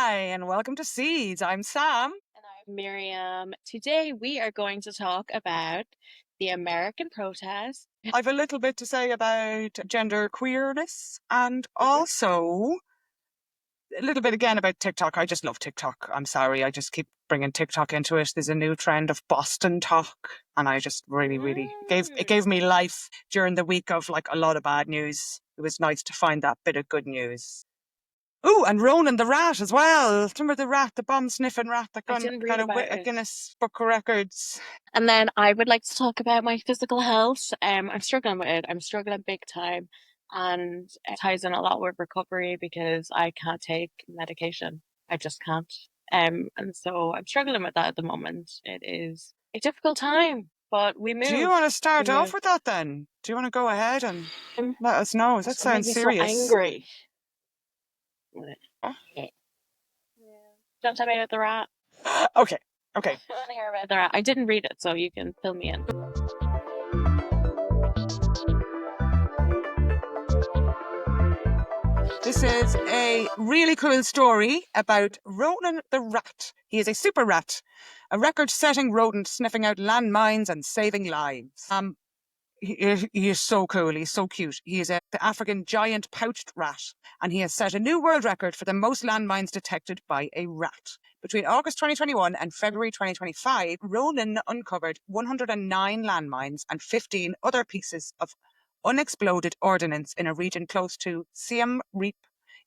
Hi, and welcome to Seeds. I'm Sam. And I'm Miriam. Today we are going to talk about the American protest. I've a little bit to say about gender queerness and Mhm. also a little bit again about TikTok. I just love TikTok. I'm sorry, I just keep bringing TikTok into it. There's a new trend of Boston talk, and I just really it gave me life during the week of like a lot of bad news. It was nice to find that bit of good news. Oh, and Ronan the rat as well. Remember the rat, the bomb sniffing rat that I got, didn't read got about a it. Guinness Book of Records? And then I would like to talk about my physical health. I'm struggling with it. I'm struggling big time. And it ties in a lot with recovery because I can't take medication. I just can't. And so I'm struggling with that at the moment. It is a difficult time, but we Do you move. want to We start off move. with that then? Do you want to go ahead and Um, let us know? That it's gonna make sounds me so serious. angry. Oh, Yeah. Don't tell me about the rat. okay, okay. I want to hear about the rat. I didn't read it, so you can fill me in. This is a really cool story about Ronan the rat. He is a super rat, a record-setting rodent sniffing out landmines and saving lives. He is so cool. He's so cute. He is the African giant pouched rat, and he has set a new world record for the most landmines detected by a rat. Between August 2021 and February 2025, Ronan uncovered 109 landmines and 15 other pieces of unexploded ordnance in a region close to Siem Reap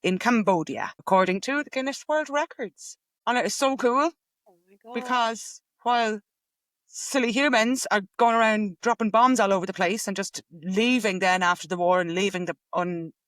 in Cambodia, according to the Guinness World Records. And it is so cool Oh my God. because while silly humans are going around dropping bombs all over the place and just leaving then after the war and leaving the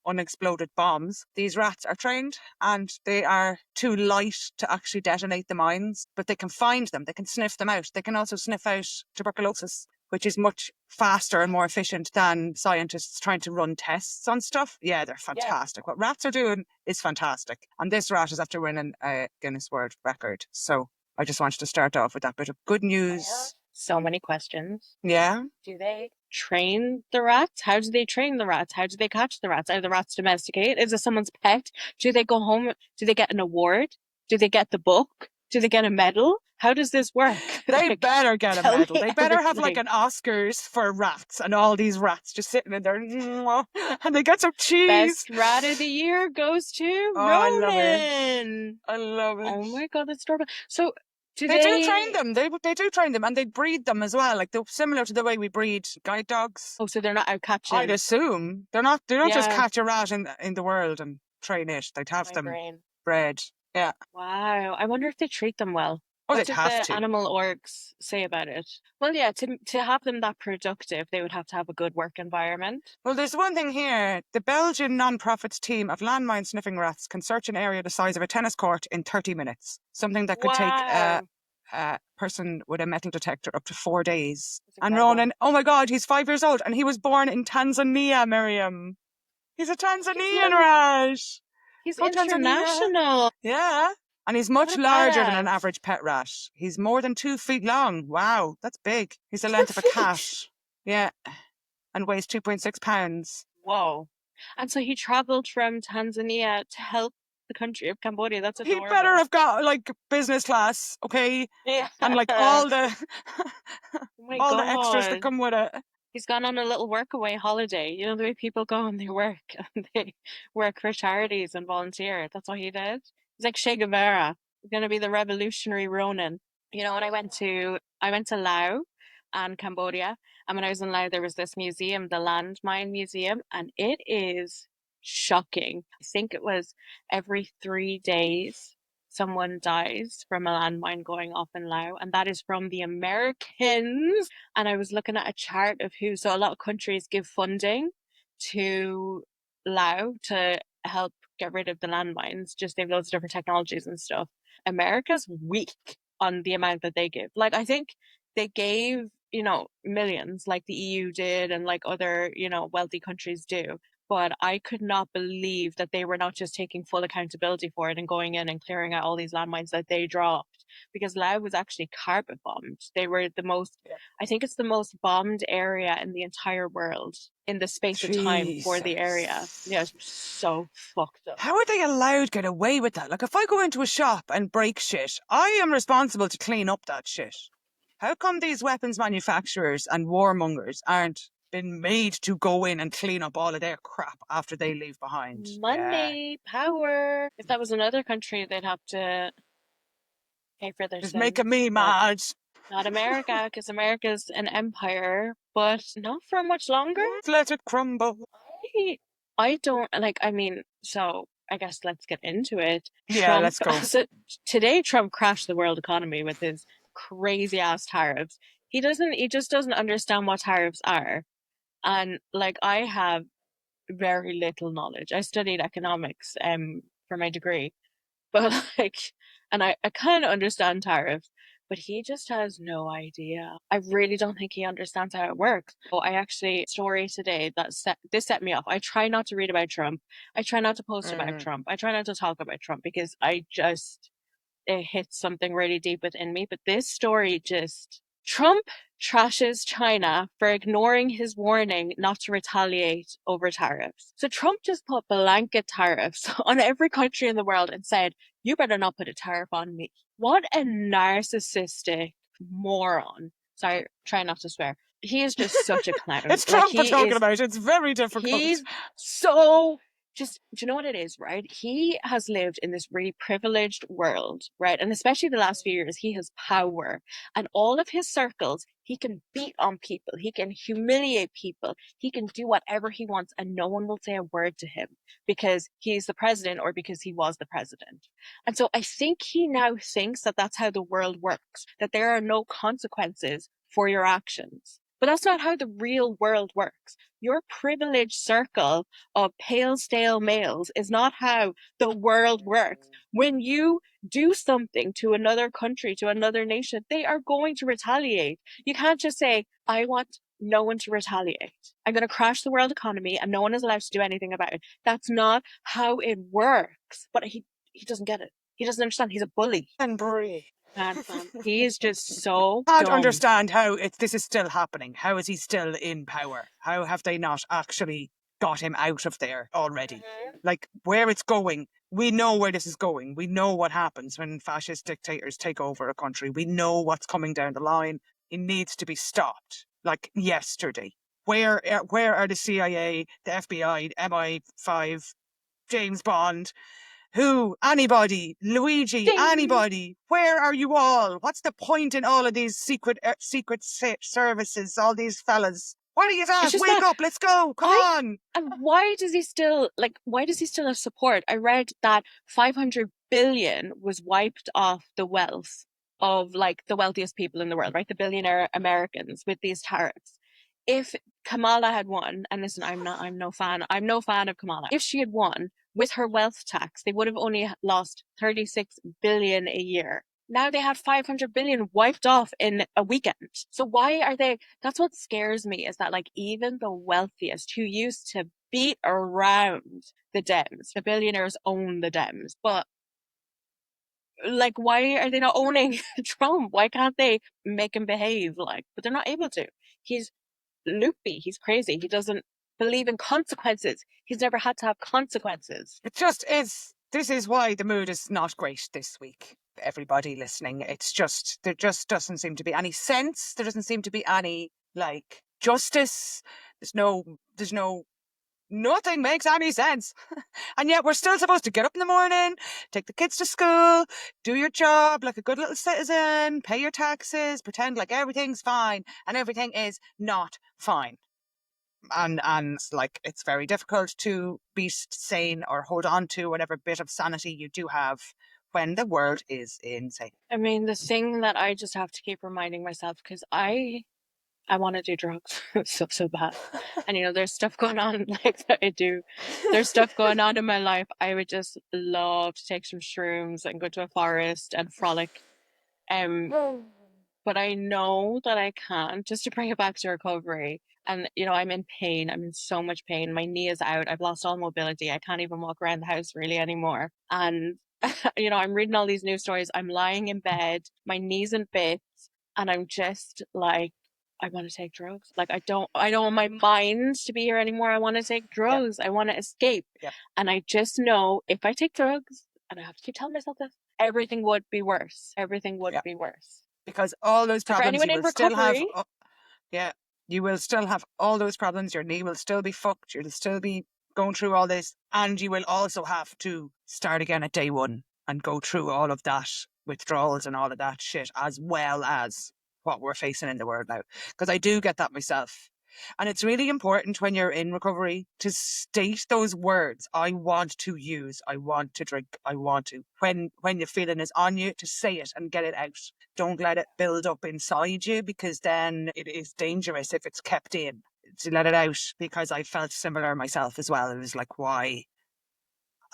unexploded bombs, these rats are trained and they are too light to actually detonate the mines, but they can find them, they can sniff them out. They can also sniff out tuberculosis, which is much faster and more efficient than scientists trying to run tests on stuff. Yeah, they're Yeah. fantastic. What rats are doing is fantastic. And this rat is after winning a Guinness World Record. So I just wanted to start off with that bit of good I have news. so many questions. Yeah. Do they train the rats? How do they train the rats? How do they catch the rats? Are the rats domesticated? Is it someone's pet? Do they go home? Do they get an award? Do they get the book? Do they get a medal? How does this work? They Like, better get a tell medal. me They better have like everything. an Oscars for rats and all these rats just sitting in there and they get some cheese. Best rat of the year goes to Oh, I love it. Ronan. I love it. Oh my God, that's adorable. So, do They do train they? them. They do train them and they breed them as well. Like they're similar to the way we breed guide dogs. Oh, so they're not out I'd catching. assume they don't just Yeah, catch a rat in the world and train it. They'd have my them brain. bred. Yeah. Wow. I wonder if they treat them well. Oh, What they'd did have the to. animal orgs say about it? Well, yeah, to have them that productive, they would have to have a good work environment. Well, there's one thing here. The Belgian non-profits team of landmine sniffing rats can search an area the size of a tennis court in 30 minutes. Something that could take Wow. a person with a metal detector up to 4 days. That's And incredible. Ronan, oh my God, he's 5 years old and he was born in Tanzania, Miriam. He's a He's Tanzanian little. rat. He's Go Tanzania. international. Yeah. And he's What much a larger than an badass. average pet rat. He's more than 2 feet long. Wow, that's big. He's the Two length of a cat. feet. Yeah. And weighs 2.6 pounds. Whoa. And so he traveled from Tanzania to help the country of Cambodia. That's He better adorable. have got like business class, okay? Yeah. And like Oh all the my all the extras that God. come with it. He's gone on a little workaway holiday. You know the way people go and they work and they work for charities and volunteer. That's what he did. He's like Che Guevara. He's gonna be the revolutionary Ronin. You know, when I went to Laos and Cambodia, and when I was in Laos, there was this museum, the Landmine Museum, and it is shocking. I think it was every 3 days someone dies from a landmine going off in Laos, and that is from the Americans. And I was looking at a chart of so a lot of countries give funding to Laos to help get rid of the landmines. Just they have loads of different technologies and stuff. America's weak on the amount that they give. Like I think they gave, millions like the EU did and like other, wealthy countries do. but I could not believe that they were not just taking full accountability for it and going in and clearing out all these landmines that they dropped. Because Laos was actually carpet bombed. They were the most, Yeah. I think it's the most bombed area in the entire world in the space of time for the area. Yeah, Jesus. it's so fucked up. How are they allowed to get away with that? Like, if I go into a shop and break shit, I am responsible to clean up that shit. How come these weapons manufacturers and warmongers aren't been made to go in and clean up all of their crap after they leave behind? Yeah. Money, power. If that was another country, they'd have to pay for their It's sins. making me But mad. not America, because America's an empire, but not for much longer. Let it crumble. I, I don't like, I mean, so I guess let's get into it. Yeah, Trump, let's go. so today Trump crashed the world economy with his crazy ass tariffs. He just doesn't understand what tariffs are. And like, I have very little knowledge. I studied economics for my degree, but like, and I kind of understand tariffs, but he just has no idea. I really don't think he understands how it works. So I actually story today that set me off. I try not to read about Trump. I try not to post about Trump. I try not to talk about Trump because it hits something really deep within me. But this story just Trump trashes China for ignoring his warning not to retaliate over tariffs. So Trump just put blanket tariffs on every country in the world and said, you better not put a tariff on me. What a narcissistic moron. Sorry, try not to swear. He is just such a clown. It's Like Trump we're talking about. It's very difficult. he's so just, do you know what it is, right? He has lived in this really privileged world, right? And especially the last few years, he has power. And all of his circles, he can beat on people, he can humiliate people, he can do whatever he wants, and no one will say a word to him because he's the president or because he was the president. And so I think he now thinks that that's how the world works, that there are no consequences for your actions. But that's not how the real world works. Your privileged circle of pale, stale males is not how the world works. When you do something to another country, to another nation, they are going to retaliate. You can't just say, I want no one to retaliate. I'm going to crash the world economy and no one is allowed to do anything about it. That's not how it works. But he doesn't get it. He doesn't understand. He's a bully. And Brie. Man, he is just so Can't dumb. understand how this is still happening. How is he still in power? How have they not actually got him out of there already? Like, where it's going, we know where this is going. We know what happens when fascist dictators take over a country. We know what's coming down the line. It needs to be stopped, like yesterday. Where are the CIA, the FBI, MI5, James Bond? Who? Anybody? Luigi? Ding. Anybody? Where are you all? What's the point in all of these secret services? All these fellas. What are you at? Just Wake that up! Let's go! Come on! and why does he still have support? I read that 500 billion was wiped off the wealth of like the wealthiest people in the world, right? The billionaire Americans with these tariffs. If Kamala had won, and listen, I'm no fan of Kamala. If she had won with her wealth tax, they would have only lost 36 billion a year. Now they have 500 billion wiped off in a weekend. So why are they? That's what scares me is that like even the wealthiest who used to beat around the Dems, the billionaires own the Dems, but like why are they not owning Trump? Why can't they make him behave like? But they're not able to. He's loopy. He's crazy. He doesn't believe in consequences. He's never had to have consequences. It just is. This is why the mood is not great this week. Everybody listening, it's just, there just doesn't seem to be any sense. There doesn't seem to be any, like, justice. Nothing makes any sense. And yet we're still supposed to get up in the morning, take the kids to school, do your job like a good little citizen, pay your taxes, pretend like everything's fine, and everything is not fine. And like, it's very difficult to be sane or hold on to whatever bit of sanity you do have when the world is insane. I mean, the thing that I just have to keep reminding myself, because I want to do drugs so bad. And you know, there's stuff going on like that I do. There's stuff going on in my life. I would just love to take some shrooms and go to a forest and frolic. But I know that I can't. Just to bring it back to recovery, And, I'm in pain. I'm in so much pain. My knee is out. I've lost all mobility. I can't even walk around the house really anymore. And, I'm reading all these news stories. I'm lying in bed, my knee's in bits, and I'm just like, I want to take drugs. Like, I don't want my mind to be here anymore. I want to take Yep. drugs. I want to escape. Yep. And I just know if I take drugs, and I have to keep telling myself this, everything would be worse. Everything would Yep. be worse. Because all those So for problems anyone you in will still have. recovery, Yeah, you will still have all those problems. Your knee will still be fucked. You'll still be going through all this. And you will also have to start again at day one and go through all of that withdrawals and all of that shit, as well as what we're facing in the world now. Because I do get that myself. And it's really important when you're in recovery to state those words. I want to use, I want to drink, I want to. When the feeling is on you, to say it and get it out. Don't let it build up inside you, because then it is dangerous if it's kept in. To let it out, because I felt similar myself as well. It was like, why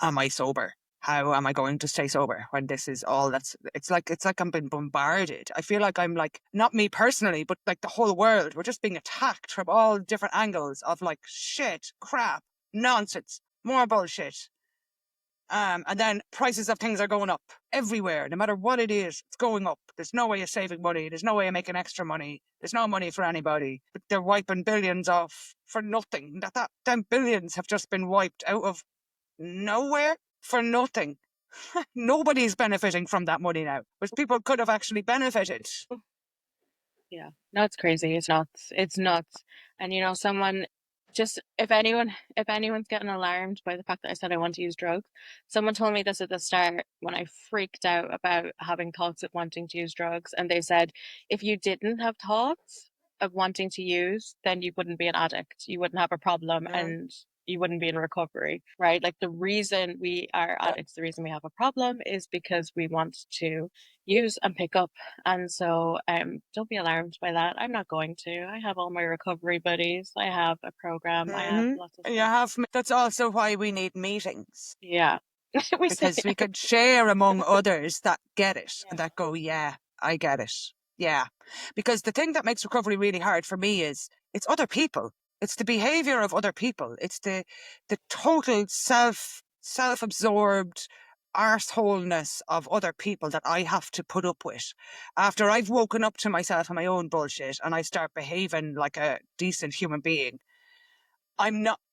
am I sober? How am I going to stay sober when this is all that's, it's like I'm being bombarded. I feel like I'm like, not me personally, but like the whole world. We're just being attacked from all different angles of like shit, crap, nonsense, more bullshit. And then prices of things are going up everywhere, no matter what it is, it's going up. There's no way of saving money. There's no way of making extra money. There's no money for anybody. But they're wiping billions off for nothing. Them billions have just been wiped out of nowhere for nothing. Nobody's benefiting from that money now, but people could have actually benefited. yeah, no, it's crazy. It's nuts. It's nuts. And someone just if anyone's getting alarmed by the fact that I said I want to use drugs, someone told me this at the start when I freaked out about having thoughts of wanting to use drugs, and they said if you didn't have thoughts of wanting to use, then you wouldn't be an addict. You wouldn't have a problem Mm, and you wouldn't be in recovery, right? Like the reason we are yeah. addicts, the reason we have a problem is because we want to use and pick up. And so don't be alarmed by that. I'm not going to. I have all my recovery buddies. I have a program. I have Mm-hmm. lots of You stuff. have. That's also why we need meetings, Yeah. We say because we could share among others that get it and that go, yeah, I get it. Yeah. Because the thing that makes recovery really hard for me is it's other people. It's the behavior of other people. It's the total self-absorbed arseholeness of other people that I have to put up with. After I've woken up to myself and my own bullshit and I start behaving like a decent human being,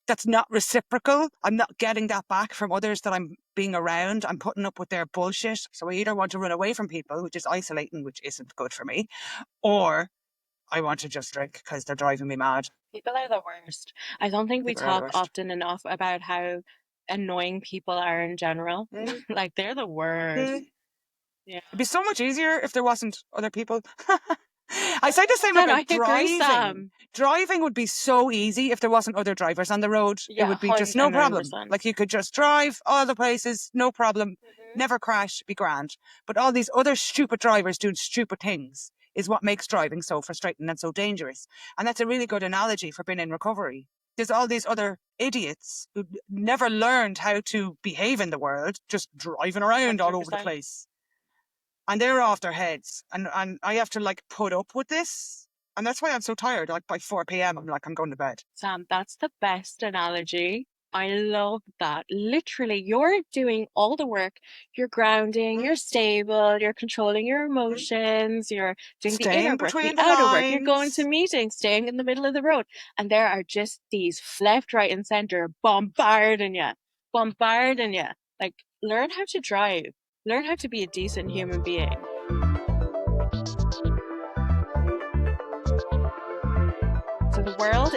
that's not reciprocal. I'm not getting that back from others that I'm being around. I'm putting up with their bullshit. So I either want to run away from people, which is isolating, which isn't good for me, or I want to just drink because they're driving me mad. people are the worst. I don't think we People are the talk worst. often enough about how annoying people are in general. Mm, Like they're the worst. mm. Yeah. It'd be so much easier if there wasn't other people. I say the same 100%. about I agree, driving. Sam. Driving would be so easy if there wasn't other drivers on the road. It Yeah, would be just no a million problem. percent. Like you could just drive all the places, no problem, Mhm. never crash, be grand. But all these other stupid drivers doing stupid things is what makes driving so frustrating and so dangerous. And that's a really good analogy for being in recovery. There's all these other idiots who never learned how to behave in the world, just driving around all over the 100%. place, and they're off their heads, and I have to like put up with this, and that's why I'm so tired. Like by 4 p.m. I'm like, I'm going to bed. Sam, that's the best analogy. I love that. Literally, you're doing all the work. You're grounding, Mm, you're stable, you're controlling your mm. emotions, you're doing the inner Staying work, the between the outer work, you're going to lines. meetings, staying in the middle of the road. And there are just these left, right, and center bombarding you. Like, learn how to drive, learn how to be a decent human being. So the world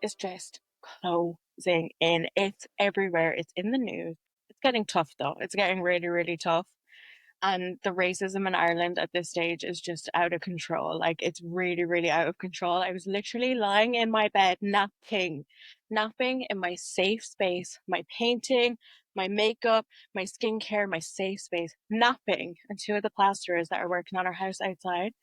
is just closing in. It's everywhere. It's in the news. It's getting tough though. It's getting really, really tough. And the racism in Ireland at this stage is just out of control. Like it's really, really out of control. I was literally lying in my bed, napping in my safe space, my painting, my makeup, my skincare, my safe space, napping. And two of the plasterers that are working on our house outside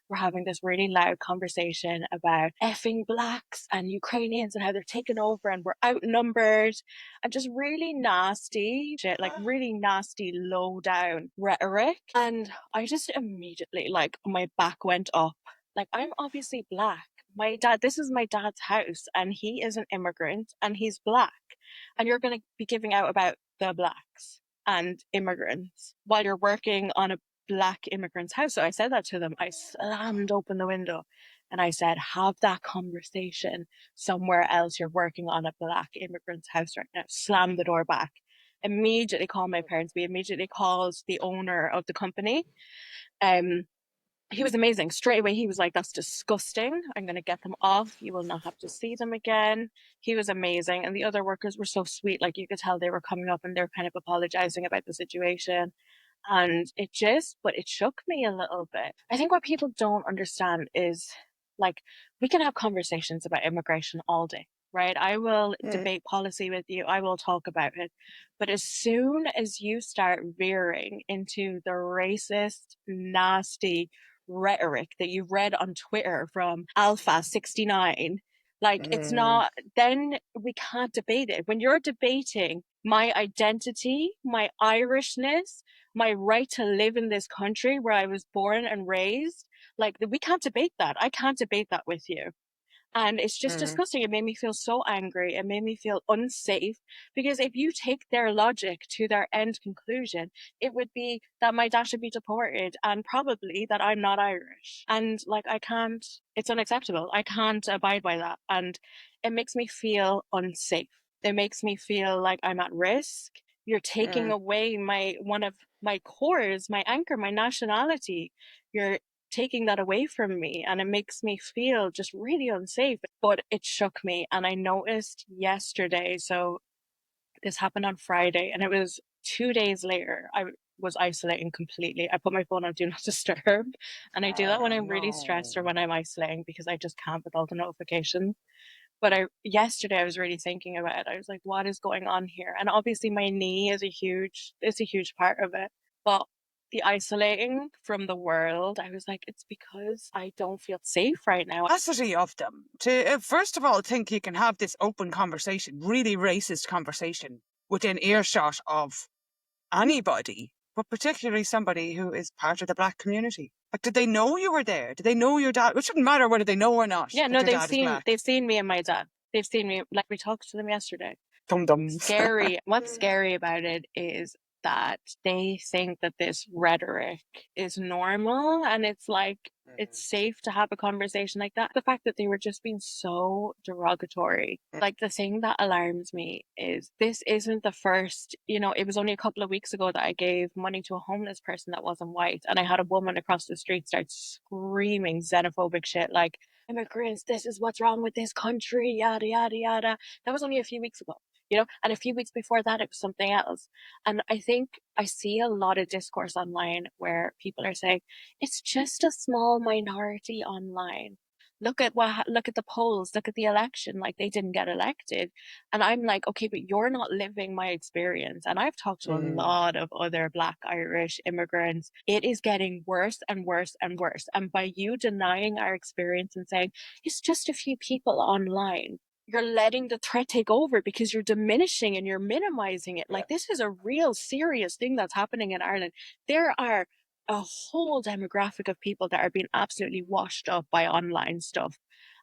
were having this really loud conversation about effing blacks and Ukrainians and how they're taking over and we're outnumbered and just really nasty shit, like really nasty, low down rhetoric. And I just immediately, like, my back went up. Like, I'm obviously black. my dad, this is my dad's house, and he is an immigrant and he's black. And you're going to be giving out about the blacks and immigrants while you're working on a black immigrant's house. So I said that to them. I slammed open the window and I said, have that conversation somewhere else. You're working on a black immigrant's house right now. Slam the door back. Immediately call my parents. We immediately called the owner of the company. Um, he was amazing. Straight away, he was like, that's disgusting. I'm going to get them off. You will not have to see them again. He was amazing. And the other workers were so sweet. Like you could tell they were coming up and they're kind of apologizing about the situation. And but it shook me a little bit. I think what people don't understand is like, we can have conversations about immigration all day, right? I will Mm. debate policy with you, I will talk about it. But as soon as you start veering into the racist, nasty rhetoric that you've read on Twitter from Alpha 69, like it's Mm. not, then we can't debate it. When you're debating my identity, my Irishness, my right to live in this country where I was born and raised, like we can't debate that. I can't debate that with you. And it's just Mm. disgusting. It made me feel so angry. It made me feel unsafe because if you take their logic to their end conclusion, it would be that my dad should be deported and probably that I'm not Irish. And like, I can't, it's unacceptable. I can't abide by that. And it makes me feel unsafe. It makes me feel like I'm at risk. You're taking Mm. away one of my cores, my anchor, my nationality. You're taking that away from me and it makes me feel just really unsafe. But it shook me. And I noticed yesterday, so this happened on Friday, and it was 2 days later, I was isolating completely. I put my phone on Do Not Disturb. And I do that when Oh, I'm really stressed or no. when I'm isolating because I just can't with all the notifications. But yesterday I was really thinking about it. I was like, what is going on here? And obviously my knee is a huge part of it. But the isolating from the world, I was like, it's because I don't feel safe right now. Capacity of them to, first of all, think you can have this open conversation, really racist conversation within earshot of anybody, but particularly somebody who is part of the black community. Like, did they know you were there? Did they know your dad? It shouldn't matter whether they know or not Yeah, that no, your dad is black. they've seen me and my dad. They've seen me, like we talked to them yesterday. Dum dums. Scary. What's scary about it is that they think that this rhetoric is normal and it's like it's safe to have a conversation like that. The fact that they were just being so derogatory. Like the thing that alarms me is this isn't the first, it was only a couple of weeks ago that I gave money to a homeless person that wasn't white and I had a woman across the street start screaming xenophobic shit like immigrants, this is what's wrong with this country, yada yada yada. That was only a few weeks ago. And a few weeks before that, it was something else. And I think I see a lot of discourse online where people are saying, it's just a small minority online. Look at the polls, look at the election, like they didn't get elected. And I'm like, okay, but you're not living my experience. And I've talked to a Mm. lot of other Black Irish immigrants. It is getting worse and worse and worse. And by you denying our experience and saying, it's just a few people online, you're letting the threat take over because you're diminishing and you're minimizing it. Yeah. Like this is a real serious thing that's happening in Ireland. There are a whole demographic of people that are being absolutely washed up by online stuff.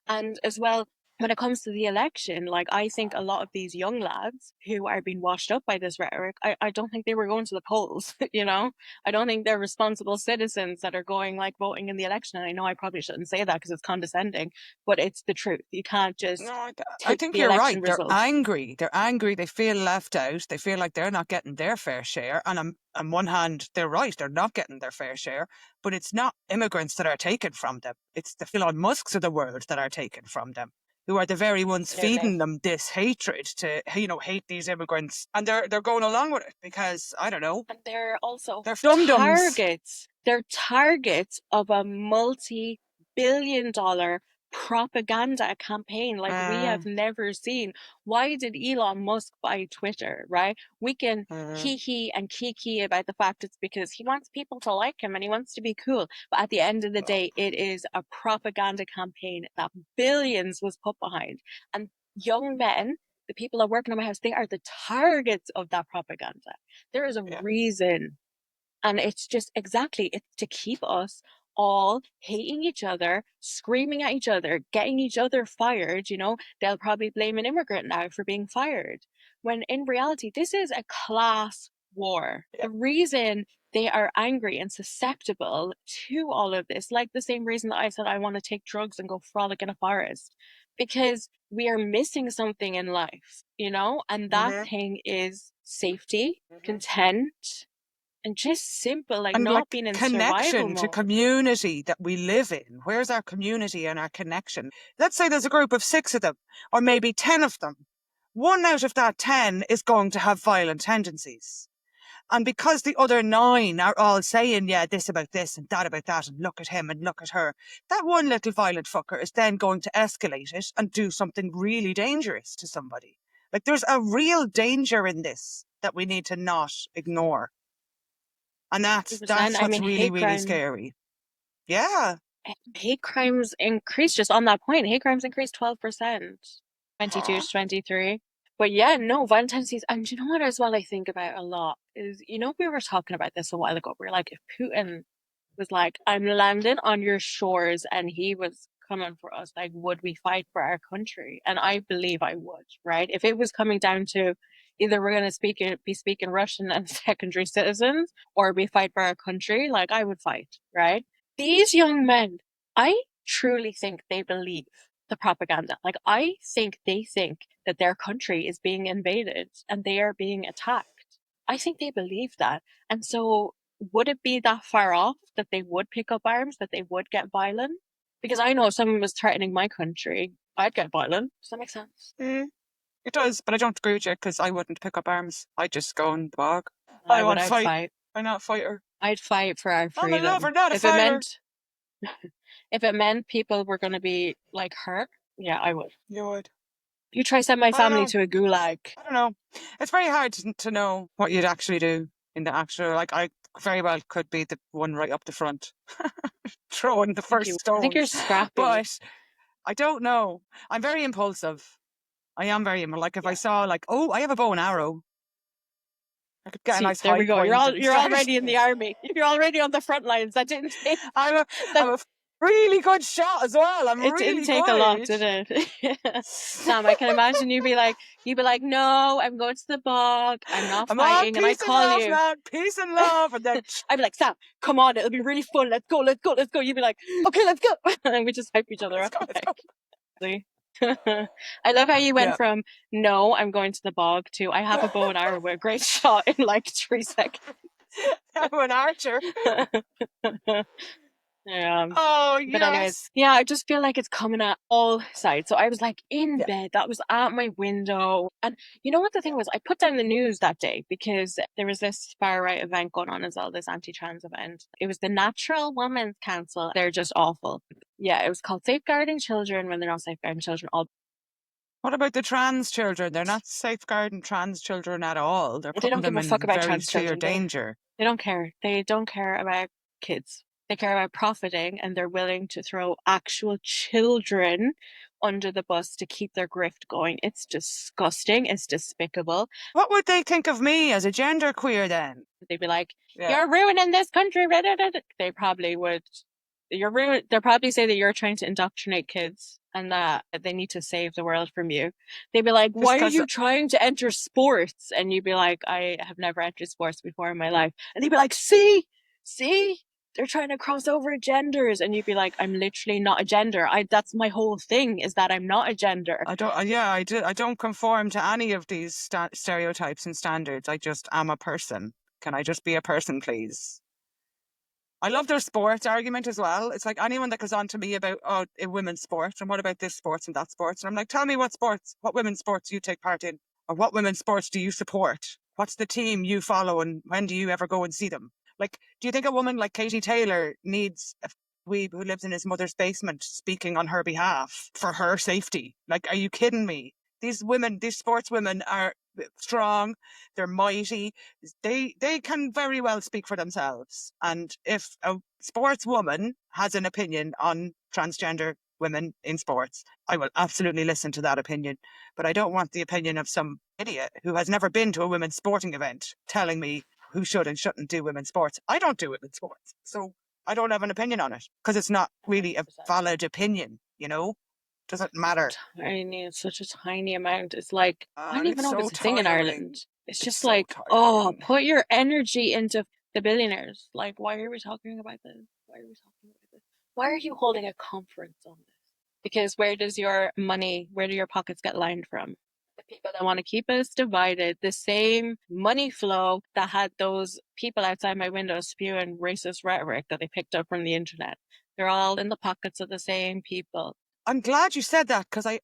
And as well, when it comes to the election, like I think a lot of these young lads who are being washed up by this rhetoric, I don't think they were going to the polls, I don't think they're responsible citizens that are going like voting in the election. And I know I probably shouldn't say that because it's condescending, but it's the truth. You can't No, just I take think the you're election right. They're results. angry. They're angry. They feel left out. They feel like they're not getting their fair share. And on one hand, they're right. They're not getting their fair share. But it's not immigrants that are taken from them. It's the Elon Musks of the world that are taken from them, who are the very ones Absolutely. feeding them this hatred to, hate these immigrants. And they're going along with it because, I don't know, And they're also they're dum-dums. targets. They're targets of a multi-billion-dollar propaganda campaign like we have Mm, never seen. Why did Elon Musk buy Twitter, right? We can mm, hee and kiki about the fact it's because he wants people to like him and he wants to be cool. But at the end of the no. day, it is a propaganda campaign that billions was put behind. And young men, the people that work in my house, they are the targets of that propaganda. There is a Yeah. reason. And it's just exactly, it's to keep us all hating each other, screaming at each other, getting each other fired. They'll probably blame an immigrant now for being fired. When in reality, this is a class war. Yeah. The reason they are angry and susceptible to all of this, like the same reason that I said I want to take drugs and go frolic in a forest, because we are missing something in life, and that Mm-hmm. thing is safety, Mm-hmm. content, and just simple, like And not like being in survival connection to mode. community that we live in. Where's our community and our connection? Let's say there's a group of 6 of them, or maybe 10 of them. 1 out of that 10 is going to have violent tendencies. And because the other 9 are all saying, yeah, this about this and that about that, and look at him and look at her, that one little violent fucker is then going to escalate it and do something really dangerous to somebody. Like, there's a real danger in this that we need to not ignore. And that's 100%. I what's mean, really, really scary. Yeah. hate crimes increased, just on that point. Hate crimes increased 12%, 22 to 23. But yeah, no, violent tendencies. And you know what, as well, I think about a lot is, we were talking about this a while ago. We were like, if Putin was like, I'm landing on your shores and he was coming for us, like, would we fight for our country? And I believe I would, right? If it was coming down to either we're going to be speaking Russian and secondary citizens, or we fight for our country, like, I would fight, right? These young men, I truly think they believe the propaganda. Like, I think they think that their country is being invaded and they are being attacked. I think they believe that. And so, would it be that far off that they would pick up arms, that they would get violent? Because I know if someone was threatening my country, I'd get violent. Does that make sense? It does, but I don't agree with you because I wouldn't pick up arms. I'd just go in the bog. I I would. want to I'd fight. fight. I'm not a fighter. I'd fight for our I'm a lover, freedom. not a If it fighter. meant, if it meant people were going to be like hurt, yeah, I would. You would. You try send my I don't family know. to a gulag. I don't know. It's very hard to know what you'd actually do in the actual. Like, I very well could be the one right up the front, throwing the first I think stone. you're scrappy. But I don't know. I'm very impulsive. I am very like if I Yeah. saw like, oh, I have a bow and arrow. I could get a See, nice there high we go. point and You're start. already in the army. You're already on the front lines. That didn't take I'm a that I'm a really good shot as well. I'm it didn't really take a lot, good. did it? Sam, I can imagine you'd be like, no, I'm going to the bog. I'm not I'm on fighting, and I peace and call love, you. man. Peace and love, and then I'd be like, Sam, come on, it'll be really fun. Let's go, let's go, let's go. You'd be like, okay, let's go. And we just hype each other let's up. go, let's go. Like, I love how you went Yeah. from no, I'm going to the bog to I have a bow and arrow with a great shot in like 3 seconds. I'm an archer. Yeah. Oh But anyways, yes. yeah, I just feel like it's coming at all sides. So I was like in Yeah. bed, that was at my window. And you know what the thing was? I put down the news that day because there was this far right event going on as well, this anti-trans event. It was the Natural Women's Council. They're just awful. Yeah, it was called Safeguarding Children When They're Not Safeguarding Children. All What about the trans children? They're not safeguarding trans children at all. They're they putting don't give them a fuck in about very trans clear children. danger. They don't care. They don't care about kids. They care about profiting, and they're willing to throw actual children under the bus to keep their grift going. It's disgusting. It's despicable. What would they think of me as a genderqueer then? They'd be like, Yeah. "You're ruining this country." They probably would. They'll probably say that you're trying to indoctrinate kids and that they need to save the world from you. They'd be like, Just "Why are because you trying to enter sports?" And you'd be like, "I have never entered sports before in my life." And they'd be like, see, they're trying to cross over genders." And you'd be like, "I'm literally not a gender. That's my whole thing, is that I'm not a gender." I don't. Yeah, I do. I don't conform to any of these stereotypes and standards. I just am a person. Can I just be a person, please? I love their sports argument as well. It's like anyone that goes on to me about, oh, in women's sports, and what about this sports and that sports? And I'm like, tell me what women's sports you take part in, or what women's sports do you support? What's the team you follow, and when do you ever go and see them? Like, do you think a woman like Katie Taylor needs a weeb who lives in his mother's basement speaking on her behalf for her safety? Like, are you kidding me? These women, these sports women are strong, they're mighty, they can very well speak for themselves. And if a sportswoman has an opinion on transgender women in sports, I will absolutely listen to that opinion. But I don't want the opinion of some idiot who has never been to a women's sporting event telling me who should and shouldn't do women's sports. I don't do women's sports. So I don't have an opinion on it because it's not really a 100%. valid opinion, you know? Doesn't matter. Tiny, it's such a tiny amount. It's like, I don't And even it's know if so it's a thing in tiring. Ireland. It's It's just so like, oh, tiring. put your energy into the billionaires. Like, why are we talking about this? Why are we talking about this? Why are you holding a conference on this? Because where does your money, where do your pockets get lined from? The people that want to keep us divided, the same money flow that had those people outside my window spewing racist rhetoric that they picked up from the internet. They're all in the pockets of the same people. I'm glad you said that because I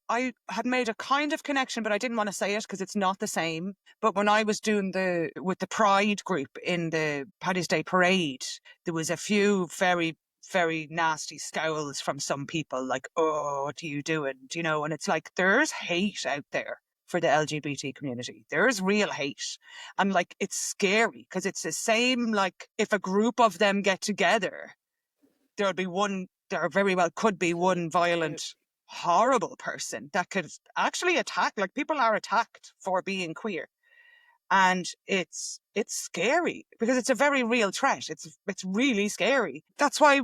had made a kind of connection, but I didn't want to say it because it's not the same. But when I was doing with the Pride group in the Paddy's Day parade, there was a few very, very nasty scowls from some people like, oh, what are you doing? Do you know? And it's like, there's hate out there for the LGBT community. There's real hate. And like, it's scary because it's the same, like if a group of them get together, there'll be one, there very well could be one violent, horrible person that could actually attack, like people are attacked for being queer. And it's scary because it's a very real threat. It's really scary. That's why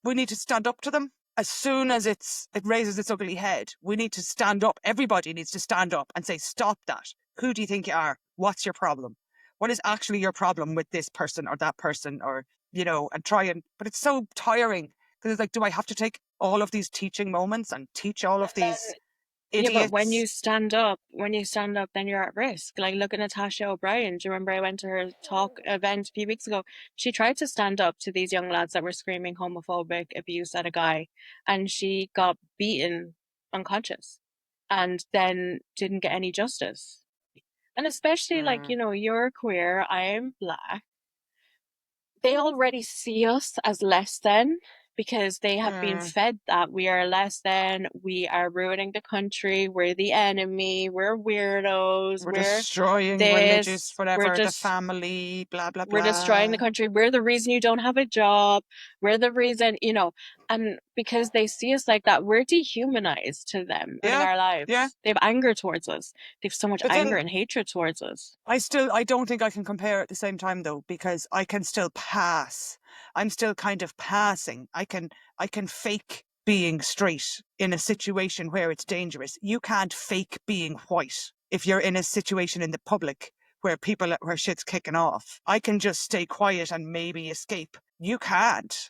we need to stand up to them. As soon as it raises its ugly head, we need to stand up. Everybody needs to stand up and say, stop that. Who do you think you are? What's your problem? What is actually your problem with this person or that person? Or, you know, and try and, but it's so tiring because it's like, do I have to take all of these teaching moments and teach all of these Yeah, but idiots? when you stand up, then you're at risk. Like, look at Natasha O'Brien. Do you remember I went to her talk event a few weeks ago? She tried to stand up to these young lads that were screaming homophobic abuse at a guy, and she got beaten unconscious and then didn't get any justice. And especially like, Mm, you're queer, I'm black. They already see us as less than because they have been mm. fed that we are less than, we are ruining the country, we're the enemy, we're weirdos, We're we're destroying religious, this, whatever, the family, blah, blah, we're destroying the blah. country, we're the reason you don't have a job, we're the reason, and because they see us like that, we're dehumanized to them in Yeah, our yeah. lives. They have anger towards us. They have so much The anger thing and hatred towards us. I don't think I can compare at the same time though, because I can still pass. I'm still kind of passing. I can fake being straight in a situation where it's dangerous. You can't fake being white if you're in a situation in the public where shit's kicking off. I can just stay quiet and maybe escape. You can't.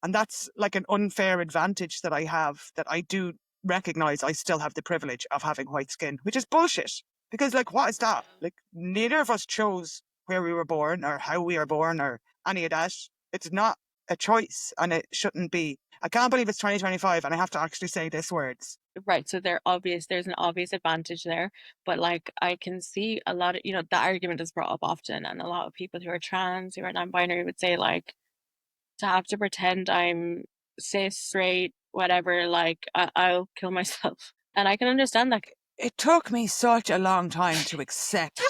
And that's like an unfair advantage that I have, that I do recognize I still have the privilege of having white skin, which is bullshit. Because, like, what is that? Like, neither of us chose where we were born or how we are born or any of that. It's not a choice and it shouldn't be. I can't believe it's 2025 and I have to actually say this words. Right, so there's an obvious advantage there, but like I can see a lot of, that argument is brought up often, and a lot of people who are trans, who are non-binary would say like to have to pretend I'm cis, straight, whatever, like I'll kill myself. And I can understand that. It took me such a long time to accept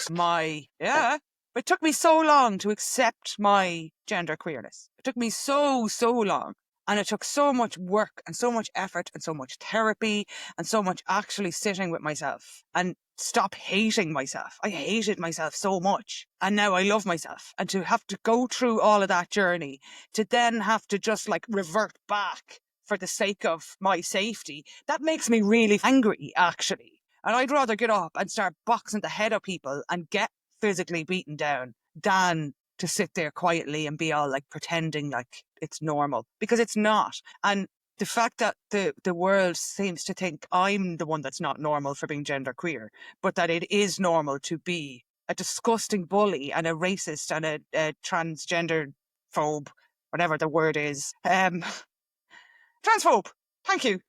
it took me so long to accept my gender queerness. It took me so, so long. And it took so much work and so much effort and so much therapy and so much actually sitting with myself and stop hating myself. I hated myself so much. And now I love myself. And to have to go through all of that journey, to then have to just like revert back for the sake of my safety, that makes me really angry, actually. And I'd rather get up and start boxing the head of people and get physically beaten down than to sit there quietly and be all like pretending like it's normal, because it's not. And the fact that the world seems to think I'm the one that's not normal for being genderqueer, but that it is normal to be a disgusting bully and a racist and a transgender phobe, whatever the word is. Transphobe. Thank you.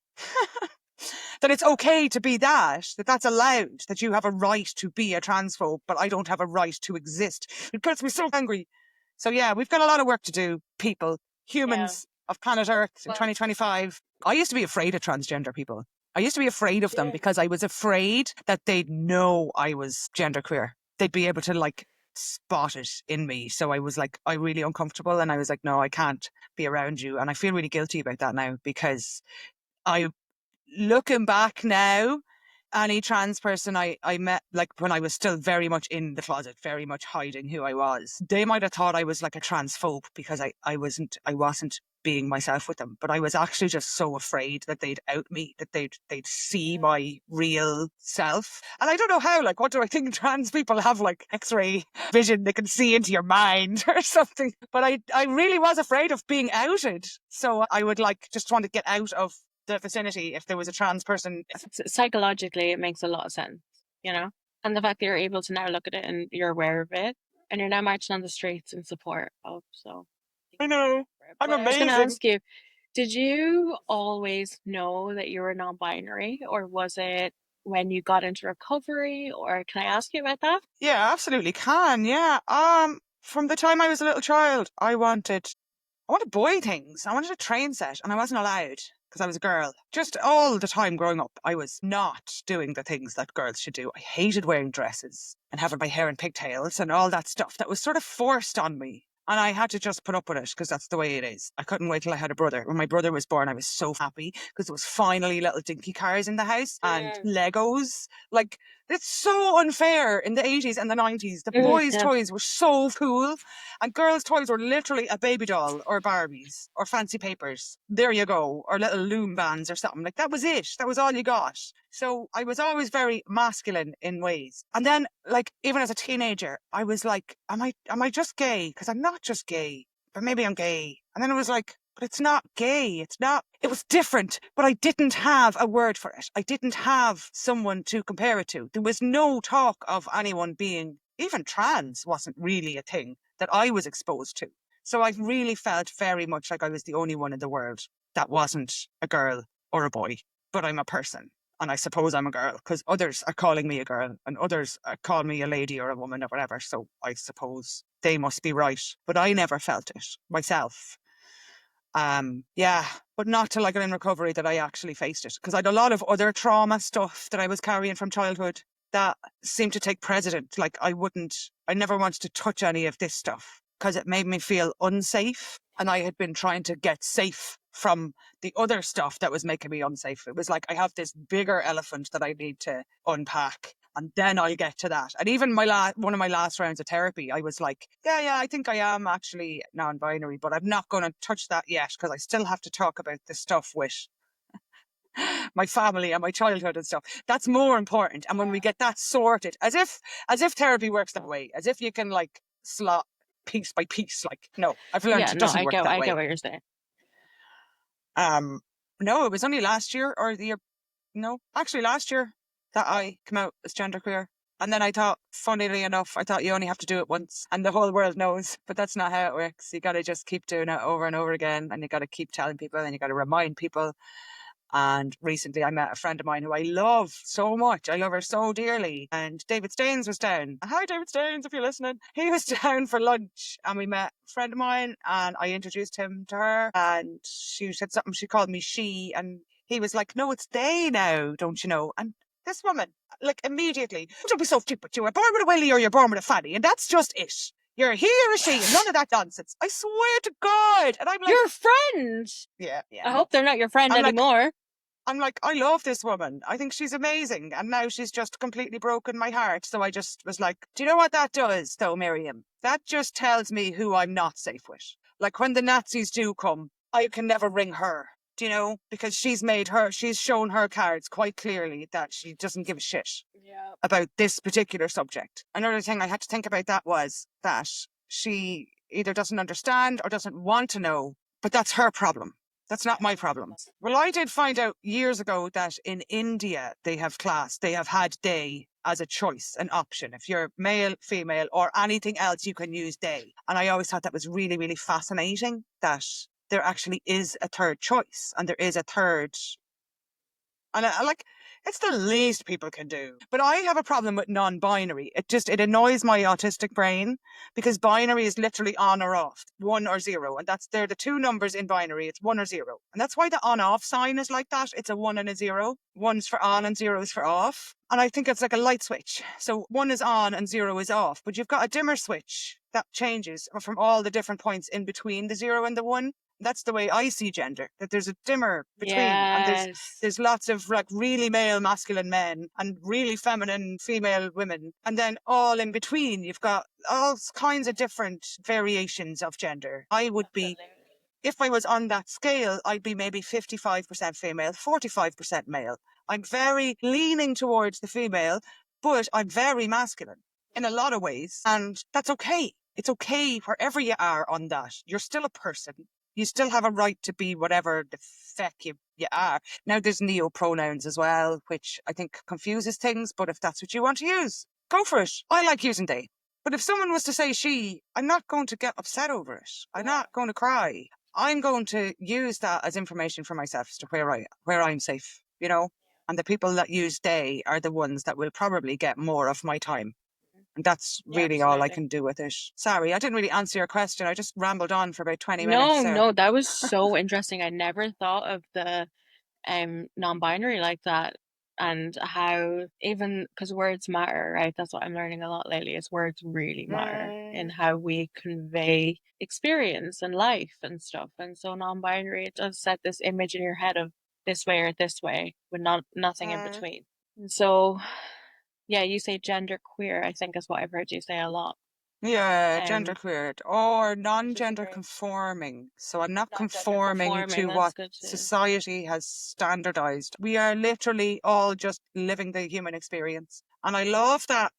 That it's okay to be that's allowed, that you have a right to be a transphobe, but I don't have a right to exist. It gets me so angry. So yeah, we've got a lot of work to do, people, Yeah. humans of planet Earth in But 2025. I used to be afraid of transgender people. I used to be afraid of them yeah. because I was afraid that they'd know I was genderqueer. They'd be able to like spot it in me. So I was like, I really uncomfortable, and I was like, no, I can't be around you. And I feel really guilty about that now because I looking back now, any trans person I met, like when I was still very much in the closet, very much hiding who I was, they might have thought I was like a transphobe because I wasn't being myself with them. But I was actually just so afraid that they'd out me, that they'd see my real self. And I don't know how, like, what do I think trans people have, like X-ray vision, they can see into your mind or something. But I really was afraid of being outed. So I would like just want to get out of the vicinity if there was a trans person. Psychologically, it makes a lot of sense, you know? And the fact that you're able to now look at it and you're aware of it and you're now marching on the streets in support of, so. I know. I'm But I was going to amazing. ask you, did you always know that you were non-binary, or was it when you got into recovery, or can I ask you about that? Yeah, absolutely can. Yeah. From the time I was a little child, I wanted boy things. I wanted a train set and I wasn't allowed because I was a girl. Just all the time growing up, I was not doing the things that girls should do. I hated wearing dresses and having my hair in pigtails and all that stuff that was sort of forced on me. And I had to just put up with it because that's the way it is. I couldn't wait till I had a brother. When my brother was born, I was so happy because there was finally little dinky cars in the house and Legos. Like, it's so unfair in the 80s and the 90s. The boys' Yeah. toys were so cool and girls' toys were literally a baby doll or Barbies or fancy papers. There you go. Or little loom bands or something. Like, that was it. That was all you got. So I was always very masculine in ways. And then, like, even as a teenager, I was like, am I just gay? Because I'm not just gay, but maybe I'm gay. And then it was like, but it's not gay. It's not. It was different, but I didn't have a word for it. I didn't have someone to compare it to. There was no talk of anyone being, even trans wasn't really a thing that I was exposed to. So I really felt very much like I was the only one in the world that wasn't a girl or a boy, but I'm a person. And I suppose I'm a girl because others are calling me a girl and others call me a lady or a woman or whatever. So I suppose they must be right. But I never felt it myself. Yeah, but not till I got in recovery that I actually faced it because I had a lot of other trauma stuff that I was carrying from childhood that seemed to take precedent. Like I never wanted to touch any of this stuff because it made me feel unsafe. And I had been trying to get safe from the other stuff that was making me unsafe. It was like, I have this bigger elephant that I need to unpack. And then I'll get to that. And even one of my last rounds of therapy, I was like, yeah, I think I am actually non-binary, but I'm not going to touch that yet because I still have to talk about this stuff with my family and my childhood and stuff. That's more important. And when we get that sorted, as if therapy works that way, as if you can like slot piece by piece, like, no, I've learned Yeah, it no, doesn't I work get that I get way. what you're saying. No, it was only last year or the year, no, actually last year that I came out as genderqueer. And then I thought, funnily enough, I thought you only have to do it once and the whole world knows, but that's not how it works. You got to just keep doing it over and over again. And you got to keep telling people and you got to remind people. And recently I met a friend of mine who I love so much. I love her so dearly. And David Staines was down. Hi, David Staines, if you're listening. He was down for lunch and we met a friend of mine and I introduced him to her and she said something. She called me she and he was like, no, it's they now, don't you know? And this woman, like immediately, don't be so stupid. You were born with a willy or you're born with a fanny. And that's just it. You're he or a she and none of that nonsense. I swear to God. And I'm like, Your friend. yeah. I hope they're not your friend I'm like, anymore. I'm like, I love this woman. I think she's amazing. And now she's just completely broken my heart. So I just was like, do you know what that does, though, Miriam? That just tells me who I'm not safe with. Like when the Nazis do come, I can never ring her, do you know? Because she's shown her cards quite clearly that she doesn't give a shit about this particular subject. Another thing I had to think about that was that she either doesn't understand or doesn't want to know, but that's her problem. That's not my problem. Well, I did find out years ago that in India, they have had they as a choice, an option. If you're male, female, or anything else, you can use they. And I always thought that was really, really fascinating that there actually is a third choice and there is a third. And I like, it's the least people can do. But I have a problem with non-binary. It annoys my autistic brain because binary is literally on or off, 1 or 0. And they're the two numbers in binary. It's 1 or 0. And that's why the on-off sign is like that. It's a 1 and a 0. 1's for on and 0 is for off. And I think it's like a light switch. So 1 is on and 0 is off. But you've got a dimmer switch that changes from all the different points in between the 0 and the 1. That's the way I see gender, that there's a dimmer between, and Yes. there's lots of like really male masculine men and really feminine female women, and then all in between you've got all kinds of different variations of gender. I would be, if I was on that scale, I'd be maybe 55% female, 45% male. I'm very leaning towards the female, but I'm very masculine in a lot of ways. And that's okay. It's okay wherever you are on that. You're still a person. You still have a right to be whatever the feck you are. Now, there's neo pronouns as well, which I think confuses things, but if that's what you want to use, go for it. I like using they. But if someone was to say she, I'm not going to get upset over it. I'm not going to cry. I'm going to use that as information for myself as to where I'm safe, you know? And the people that use they are the ones that will probably get more of my time. And that's Yeah, really all I absolutely. can do with it. Sorry, I didn't really answer your question. I just rambled on for about 20 minutes. No, So, no, that was so interesting. I never thought of the non-binary like that, and how, even because words matter, right? That's what I'm learning a lot lately, is words really matter in how we convey experience and life and stuff. And so non-binary, it does set this image in your head of this way or this way with nothing in between. And so yeah, you say gender queer, I think is what I've heard you say a lot. yeah, Um, genderqueered or which is a non-gender great, conforming. So I'm not non-gender conforming conforming, to that's what good too. society has standardized. We are literally all just living the human experience. And I love that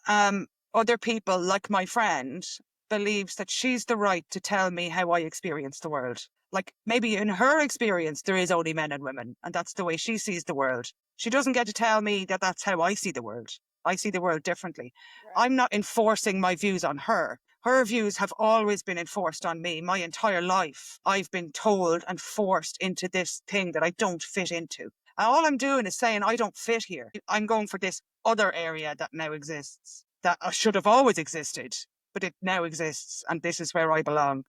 um, other people, like my friend, believes that she's the right to tell me how I experience the world. Like maybe in her experience, there is only men and women, and that's the way she sees the world. She doesn't get to tell me that that's how I see the world. I see the world differently. Right. I'm not enforcing my views on her. Her views have always been enforced on me my entire life. I've been told and forced into this thing that I don't fit into. And all I'm doing is saying I don't fit here. I'm going for this other area that now exists, that should have always existed, but it now exists, and this is where I belong.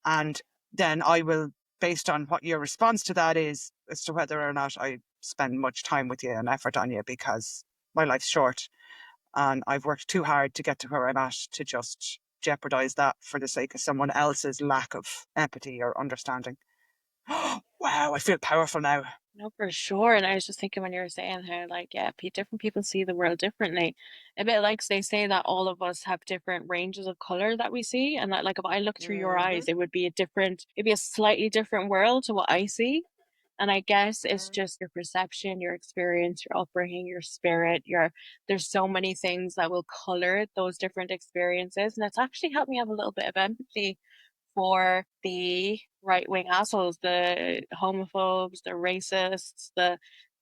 And then I will, based on what your response to that is, as to whether or not I spend much time with you and effort on you, because my life's short and I've worked too hard to get to where I'm at to just jeopardize that for the sake of someone else's lack of empathy or understanding. Wow, I feel powerful now. No, for sure. And I was just thinking when you were saying how, like, yeah, different people see the world differently. A bit like they say that all of us have different ranges of color that we see, and that, like, if I look through your Mm-hmm. eyes, it'd be a slightly different world to what I see. And I guess it's Mm-hmm. just your perception, your experience, your upbringing, your spirit, there's so many things that will color those different experiences. And it's actually helped me have a little bit of empathy for the right wing assholes, the homophobes, the racists,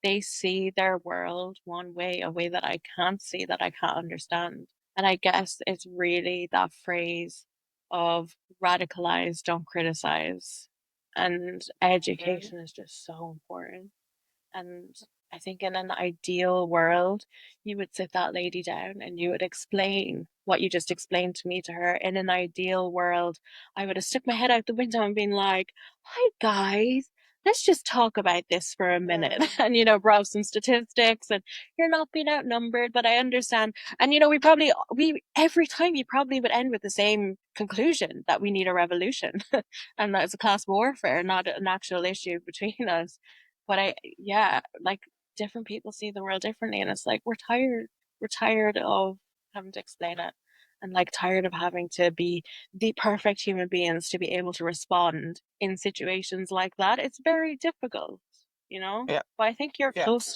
they see their world one way, a way that I can't see, that I can't understand. And I guess it's really that phrase of radicalize, don't criticize. And Mm-hmm. education is just so important. And I think in an ideal world, you would sit that lady down and you would explain what you just explained to me to her. In an ideal world, I would have stuck my head out the window and been like, hi guys, let's just talk about this for a minute. Mm-hmm. And, brought up some statistics, and you're not being outnumbered, but I understand. And, every time you probably would end with the same conclusion, that we need a revolution. And that it's a class warfare, not an actual issue between us. But yeah, like, different people see the world differently, and it's like we're tired of having to explain it, and like tired of having to be the perfect human beings to be able to respond in situations like that. It's very difficult, you know. Yeah, But I think yeah. you're close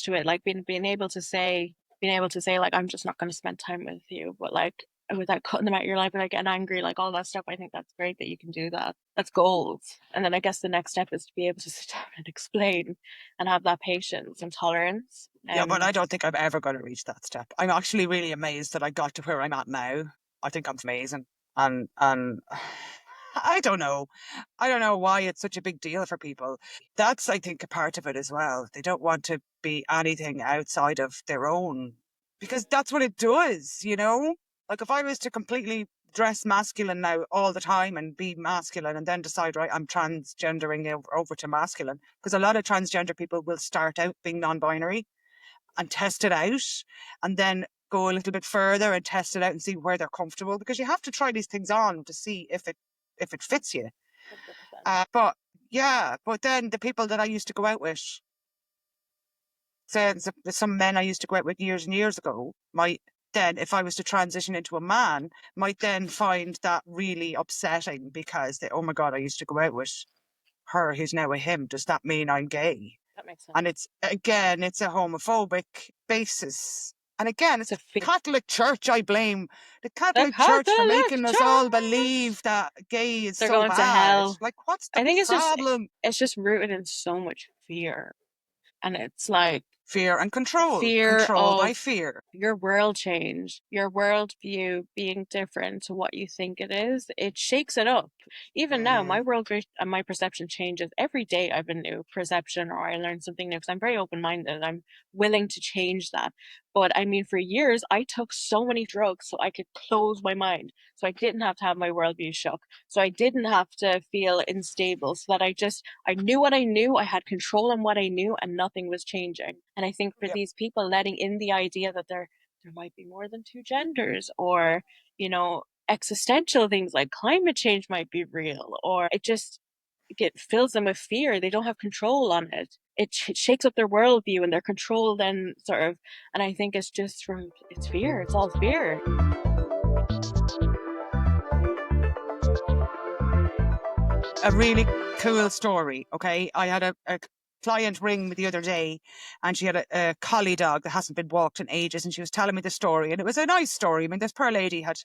to it, like being able to say, like, I'm just not going to spend time with you, but like without cutting them out of your life, and like getting angry, like all that stuff. I think that's great that you can do that. That's gold. And then I guess the next step is to be able to sit down and explain and have that patience and tolerance. Yeah, but I don't think I'm ever going to reach that step. I'm actually really amazed that I got to where I'm at now. I think I'm amazing. And I don't know. I don't know why it's such a big deal for people. That's, I think, a part of it as well. They don't want to be anything outside of their own, because that's what it does, you know? Like if I was to completely dress masculine now all the time and be masculine and then decide, right, I'm transgendering over to masculine, because a lot of transgender people will start out being non-binary and test it out and then go a little bit further and test it out and see where they're comfortable, because you have to try these things on to see if it fits you. 100%. But then the people that I used to go out with, say some men I used to go out with years and years ago, might then, if I was to transition into a man, might then find that really upsetting, because they, oh my God, I used to go out with her who's now a him. Does that mean I'm gay? That makes sense. And it's a homophobic basis. And again, it's It's the Catholic Church I blame. The Catholic Church for Catholic making us all Church! believe that gay is They're so going to bad. hell. Like, what's the I think problem? it's just rooted in so much fear. And it's like Fear and control. fear Control by of fear. your world change, your worldview being different to what you think it is. It shakes it up. Even now, my world and my perception changes every day. I have a new perception, or I learn something new, because I'm very open-minded. I'm willing to change that. But I mean, for years, I took so many drugs so I could close my mind, so I didn't have to have my worldview shook, so I didn't have to feel unstable, so that I knew what I knew, I had control on what I knew, and nothing was changing. And I think for Yep. these people, letting in the idea that there might be more than two genders, or, existential things like climate change might be real, or it fills them with fear. They don't have control on it. It shakes up their worldview and their control then sort of, and I think it's just it's fear. It's all fear. A really cool story. Okay, I had a client ring me the other day, and she had a collie dog that hasn't been walked in ages, and she was telling me the story, and it was a nice story. I mean, this poor lady had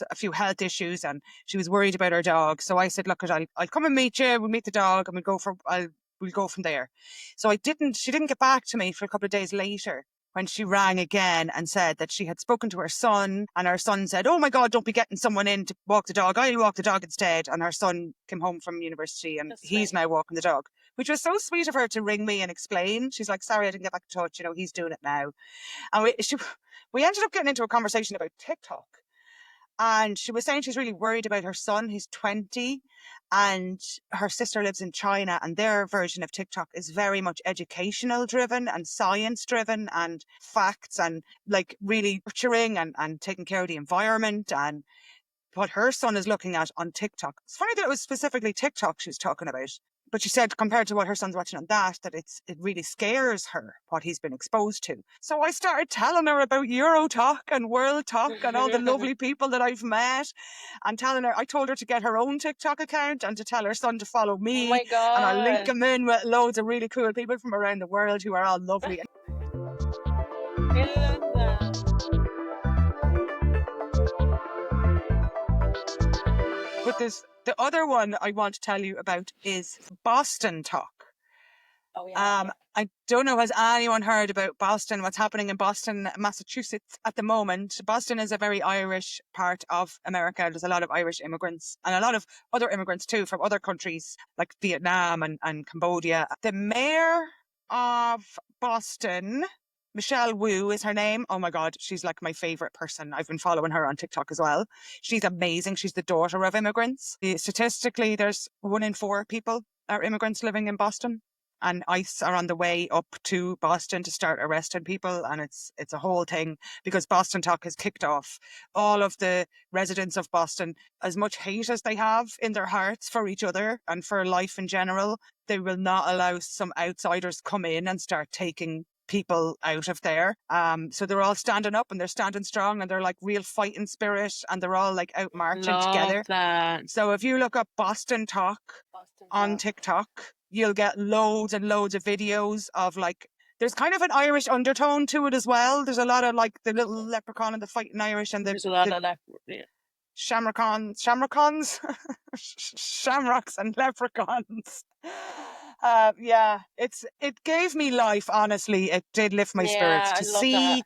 a few health issues, and she was worried about her dog. So I said, look, I'll come and meet you. We'll meet the dog, and we'll go from there. So she didn't get back to me for a couple of days later, when she rang again and said that she had spoken to her son, and her son said, oh my God, don't be getting someone in to walk the dog. I'll walk the dog instead. And her son came home from university, and he's now walking the dog, which was so sweet of her to ring me and explain. She's like, sorry, I didn't get back in touch. He's doing it now. And we ended up getting into a conversation about TikTok. And she was saying she's really worried about her son. He's 20, and her sister lives in China, and their version of TikTok is very much educational driven and science driven and facts, and like really nurturing and taking care of the environment, and what her son is looking at on TikTok. It's funny that it was specifically TikTok she was talking about. But she said, compared to what her son's watching on that it really scares her what he's been exposed to. So I started telling her about Eurotalk and World Talk and all the lovely people that I've met, and I told her to get her own TikTok account and to tell her son to follow me. Oh my God. And I'll link him in with loads of really cool people from around the world who are all lovely. I love that. But the other one I want to tell you about is Boston Talk. Oh yeah. I don't know, has anyone heard about Boston, what's happening in Boston, Massachusetts at the moment? Boston is a very Irish part of America. There's a lot of Irish immigrants and a lot of other immigrants too from other countries like Vietnam and Cambodia. The mayor of Boston, Michelle Wu is her name. Oh my God, she's like my favorite person. I've been following her on TikTok as well. She's amazing. She's the daughter of immigrants. Statistically, there's 1 in 4 people are immigrants living in Boston. And ICE are on the way up to Boston to start arresting people. And it's a whole thing, because Boston Talk has kicked off. All of the residents of Boston, as much hate as they have in their hearts for each other and for life in general, they will not allow some outsiders come in and start taking people out of there. So they're all standing up, and they're standing strong, and they're like real fighting spirit, and they're all like out marching together. That. So if you look up Boston Talk on TikTok, you'll get loads and loads of videos of there's kind of an Irish undertone to it as well. There's a lot of like the little leprechaun and the fighting Irish, and there's a lot of shamrocks and leprechauns. It gave me life, honestly. It did lift my spirits to see,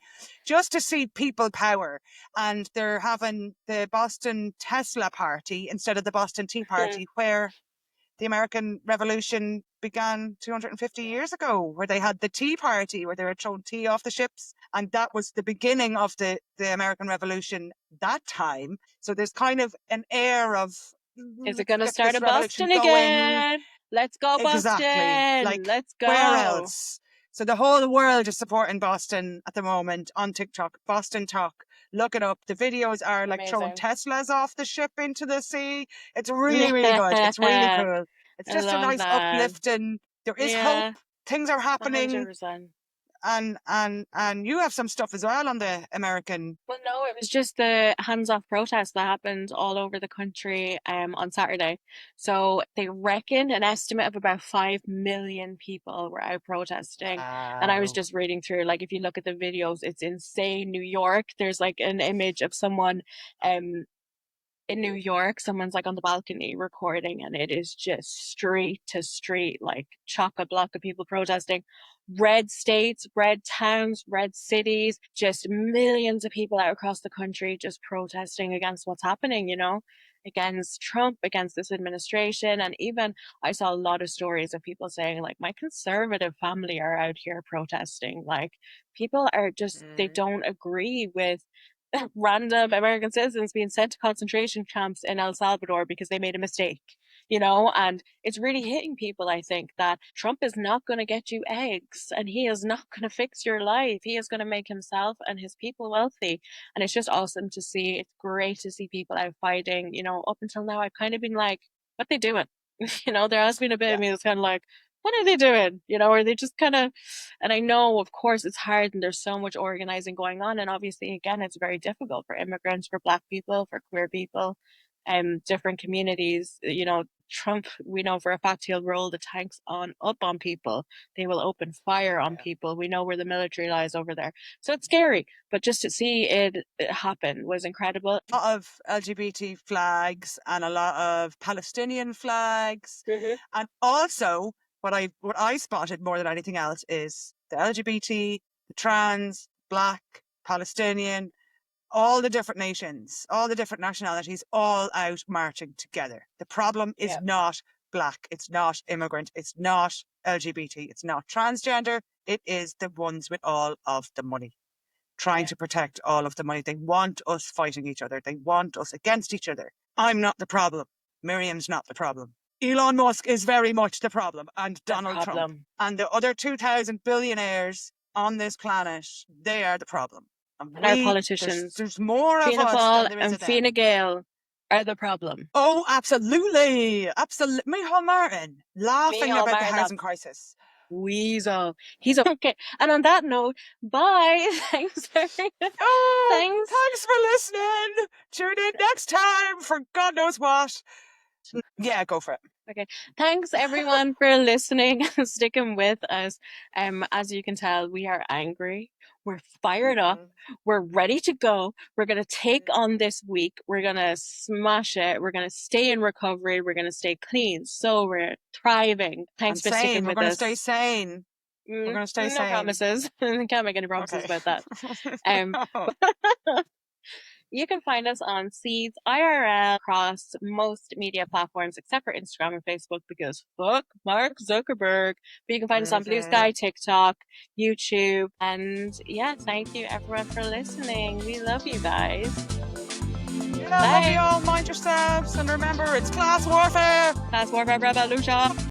just to see people power. And they're having the Boston Tesla party instead of the Boston Tea Party, where the American Revolution began 250 years ago, where they had the Tea Party, where they were throwing tea off the ships. And that was the beginning of the American Revolution that time. So there's kind of an air of, is it going to start a Boston again? Let's go, Boston. Exactly. Like, let's go. Where else? So the whole world is supporting Boston at the moment on TikTok. Boston Talk. Look it up. The videos are like throwing Amazing. Teslas off the ship into the sea. It's really, really good. It's really cool. It's I just a love nice that. uplifting. There is hope. Yeah, Things are happening. 100%. And you have some stuff as well on the American. Well, no, it was just the hands-off protest that happened all over the country on Saturday. So they reckon an estimate of about 5 million people were out protesting. And I was Wow. just reading through, like, if you look at the videos, it's insane. New York, there's like an image of someone um in New York, someone's like on the balcony recording, and it is just street to street, like chock a block of people protesting. Red states, red towns, red cities, just millions of people out across the country just protesting against what's happening, against Trump, against this administration. And even I saw a lot of stories of people saying, like, my conservative family are out here protesting. Like, people are just, they Mm. don't agree with random American citizens being sent to concentration camps in El Salvador because they made a mistake, and it's really hitting people, I think, that Trump is not going to get you eggs and he is not going to fix your life. He is going to make himself and his people wealthy. And it's just awesome to see. It's great to see people out fighting. Up until now, I've kind of been like, what they doing? There has been a bit of Yeah. me that's kind of like, what are they doing? Or they just kind of, and I know, of course, it's hard and there's so much organizing going on. And obviously, again, it's very difficult for immigrants, for Black people, for queer people, different communities. Trump, we know for a fact he'll roll the tanks up on people. They will open fire on Yeah. people. We know where the military lies over there. So it's scary, but just to see it happen was incredible. A lot of LGBT flags and a lot of Palestinian flags. Mm-hmm. And also what I spotted more than anything else is the LGBT, the trans, Black, Palestinian, all the different nations, all the different nationalities, all out marching together. The problem is Yeah. not Black, it's not immigrant, it's not LGBT, it's not transgender, it is the ones with all of the money, trying Yeah. to protect all of the money. They want us fighting each other. They want us against each other. I'm not the problem. Miriam's not the problem. Elon Musk is very much the problem, and The Donald Trump. problem. And the other 2,000 billionaires on this planet, they are the problem. And And our there's politicians, there's more of Fianna us than Fáil there is and of them. Fine Gael, are the problem. Oh, absolutely. Absolutely. Micheál Martin laughing Micheál about the Martin, that housing crisis. weasel. He's okay. And on that note, bye. Thanks very Oh, thanks. thanks for listening. Tune in next time for God knows what. Yeah, go for it. Okay. Thanks everyone for listening and sticking with us. As you can tell, we are angry. We're fired up. We're ready to go. We're gonna take on this week. We're gonna smash it. We're gonna stay in recovery. We're gonna stay clean, sober, thriving. Thanks And for sticking sane. We're with going to us. stay sane. We're going to stay No sane. promises. Can't make any promises Okay. about that. Um, You can find us on Seeds IRL across most media platforms except for Instagram and Facebook because fuck Mark Zuckerberg. But you can find us on Blue Sky, TikTok, YouTube. And yeah, thank you everyone for listening. We love you guys. Yeah, love you all. Mind yourselves. And remember, it's class warfare. Class warfare revolution.